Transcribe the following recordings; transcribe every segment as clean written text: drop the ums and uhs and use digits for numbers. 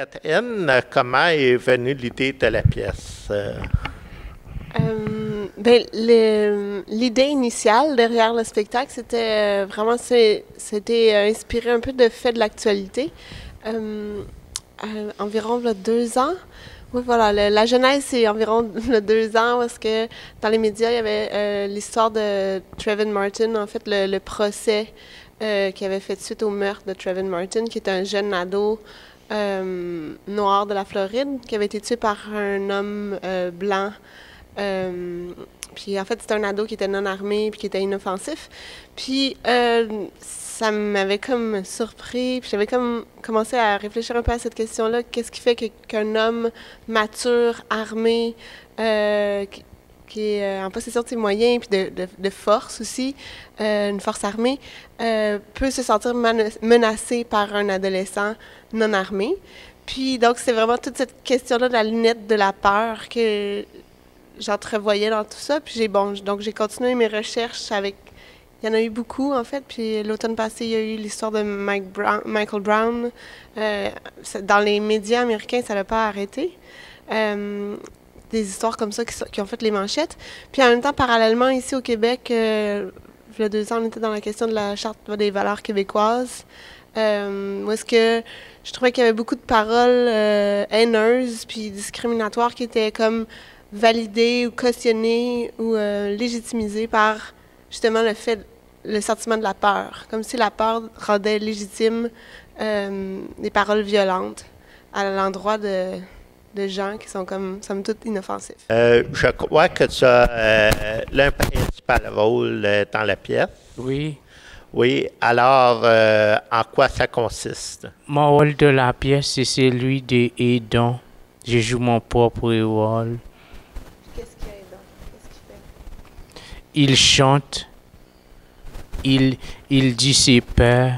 Catherine, comment est venue l'idée de la pièce? L'idée initiale derrière le spectacle, c'était vraiment, c'était inspiré un peu de faits de l'actualité. Environ là, 2 ans. Oui, voilà, la genèse, c'est environ là, 2 ans, parce que dans les médias, il y avait l'histoire de Trayvon Martin, en fait, le procès qui avait fait suite au meurtre de Trayvon Martin, qui était un jeune ado noir de la Floride, qui avait été tué par un homme blanc. Puis en fait, c'était un ado qui était non armé puis qui était inoffensif. Puis ça m'avait comme surpris. Puis j'avais comme commencé à réfléchir un peu à cette question-là. Qu'est-ce qui fait qu'un homme mature, armé, qui est en possession de ses moyens puis de force aussi, une force armée, peut se sentir menacé par un adolescent non armé. Puis donc c'est vraiment toute cette question-là de la lunette de la peur que j'entrevoyais dans tout ça. Puis donc j'ai continué mes recherches avec. Il y en a eu beaucoup, en fait. Puis l'automne passé, il y a eu l'histoire de Michael Brown. Dans les médias américains, ça n'a pas arrêté. Des histoires comme ça qui ont fait les manchettes. Puis en même temps, parallèlement, ici au Québec, il y a 2 ans, on était dans la question de la Charte des valeurs québécoises. Où est-ce que je trouvais qu'il y avait beaucoup de paroles haineuses puis discriminatoires qui étaient comme validé ou cautionné ou légitimisé par justement le sentiment de la peur, comme si la peur rendait légitime des paroles violentes à l'endroit de gens qui sont comme, somme toute, inoffensifs. Je crois que tu as l'un principal rôle dans la pièce. Oui. Oui, alors en quoi ça consiste? Mon rôle de la pièce, c'est celui des aidants. Je joue mon propre rôle. Qu'est-ce qu'il y a dedans? Qu'est-ce qu'il fait? Il chante, il dit ses peurs.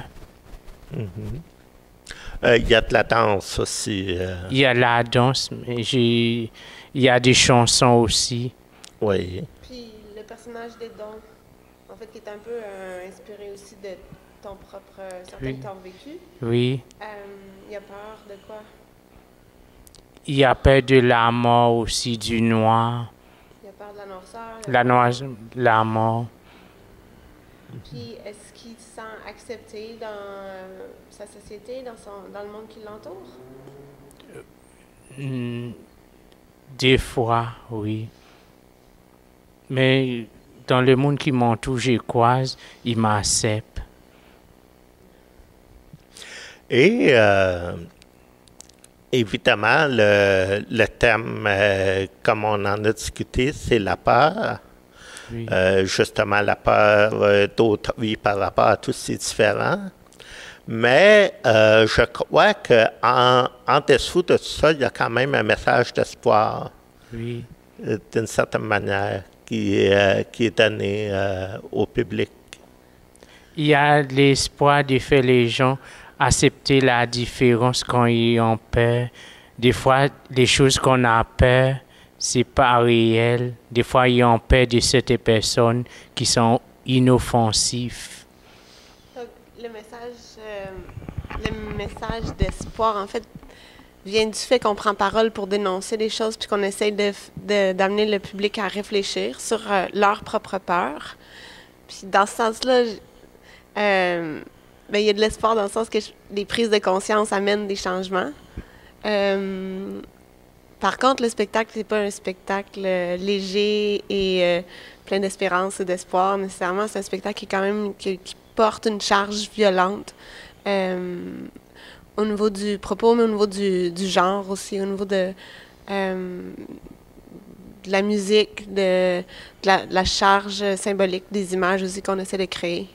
Il y a de la danse aussi. Il y a la danse, mais il y a des chansons aussi. Oui. Puis le personnage d'Edon, en fait, qui est un peu inspiré aussi de ton propre, certains Oui. que tu as vécu. Oui. Il a peur de quoi? Il y a peur de la mort aussi, du noir. Il a peur de la noirceur. La mort. Puis est-ce qu'il se sent accepté dans sa société, dans le monde qui l'entoure? Des fois, oui. Mais dans le monde qui m'entoure, je croise, il m'accepte. Et évidemment, le thème, comme on en a discuté, c'est la peur. Oui. Justement, la peur d'autrui par rapport à tous ces différents. Mais je crois qu'en dessous de tout ça, il y a quand même un message d'espoir, Oui. d'une certaine manière, qui est donné au public. Il y a l'espoir de faire les gens accepter la différence quand ils ont peur. Des fois, les choses qu'on a peur, c'est pas réel. Des fois, ils ont peur de certaines personnes qui sont inoffensives. Donc, le message d'espoir, en fait, vient du fait qu'on prend parole pour dénoncer des choses, puis qu'on essaye d'amener le public à réfléchir sur leur propre peur. Puis dans ce sens-là, il y a de l'espoir dans le sens que les prises de conscience amènent des changements. Par contre, le spectacle, c'est pas un spectacle léger et plein d'espérance et d'espoir nécessairement. C'est un spectacle qui, quand même, qui porte une charge violente au niveau du propos, mais au niveau du genre aussi, au niveau de la musique, de la charge symbolique des images aussi qu'on essaie de créer.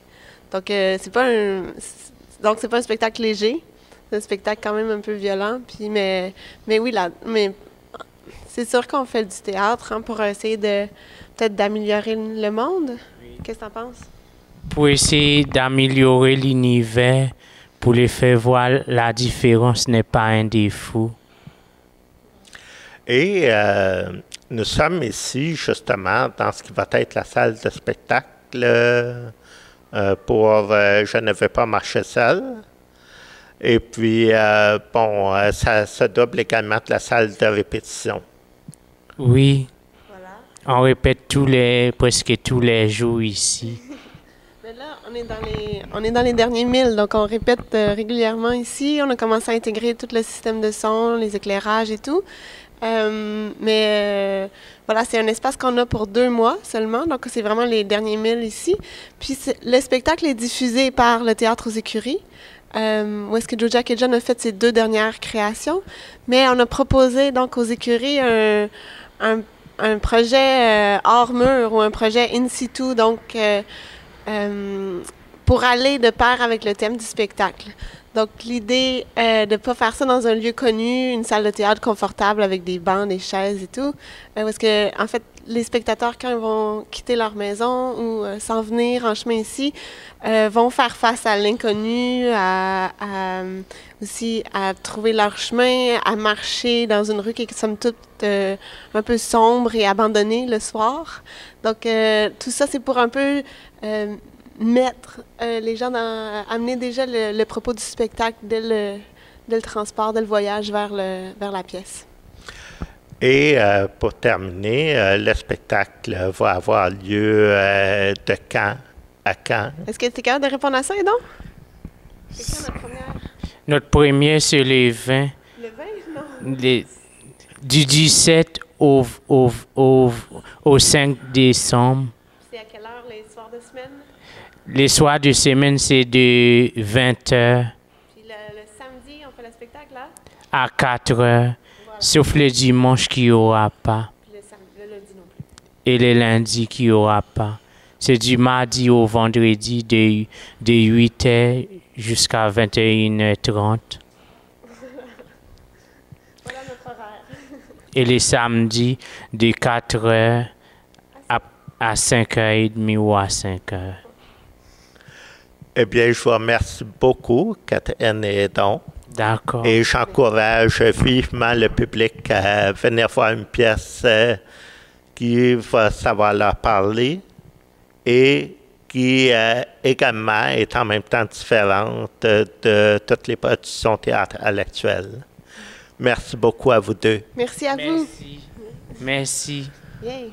Donc, c'est pas un spectacle léger. C'est un spectacle quand même un peu violent. Puis, mais oui, mais c'est sûr qu'on fait du théâtre pour essayer peut-être d'améliorer le monde. Oui. Qu'est-ce que tu en penses? Pour essayer d'améliorer l'univers, pour les faire voir la différence n'est pas un défaut. Et nous sommes ici, justement, dans ce qui va être la salle de spectacle pour Je ne vais pas marcher seul. Et puis, ça double également de la salle de répétition. Oui, Voilà. on répète presque tous les jours ici. Mais là, on est dans les derniers 1000, donc on répète régulièrement ici. On a commencé à intégrer tout le système de son, les éclairages et tout. Voilà, c'est un espace qu'on a pour 2 mois seulement, donc c'est vraiment les derniers 1000 ici. Puis le spectacle est diffusé par le Théâtre aux Écuries, où est-ce que Joe Jack et John a fait ses 2 dernières créations. Mais on a proposé donc aux Écuries un projet hors mur ou un projet in situ, donc pour aller de pair avec le thème du spectacle. Donc, l'idée de ne pas faire ça dans un lieu connu, une salle de théâtre confortable avec des bancs, des chaises et tout, parce que, en fait, les spectateurs, quand ils vont quitter leur maison ou s'en venir en chemin ici, vont faire face à l'inconnu, aussi à trouver leur chemin, à marcher dans une rue qui est, somme toute, un peu sombre et abandonnée le soir. Donc, tout ça, c'est pour un peu mettre les gens amener déjà le propos du spectacle dès le transport, dès le voyage vers la pièce. Et pour terminer, le spectacle va avoir lieu de quand à quand? Est-ce que tu es capable de répondre à ça, Edon? C'est quand notre première? Notre première, c'est le 20. Le 20? Non. Du 17 au 5 décembre. C'est à quelle heure les soirs de semaine? Les soirs de semaine, c'est de 20h Puis le samedi, on fait le spectacle là? à 4h, Voilà. sauf le dimanche qu'il n'y aura pas. Puis le lundi non plus. Et le lundi qu'il n'y aura pas. C'est du mardi au vendredi de 8h jusqu'à 21h30. Voilà notre horaire. Et les samedis de 4h à 5h30 ou à 5h. Eh bien, je vous remercie beaucoup, Catherine et Edon. D'accord. Et j'encourage vivement le public à venir voir une pièce qui va savoir leur parler et qui également est en même temps différente de toutes les productions théâtrales actuelles. Merci beaucoup à vous deux. Merci à vous. Merci. Merci. Yay.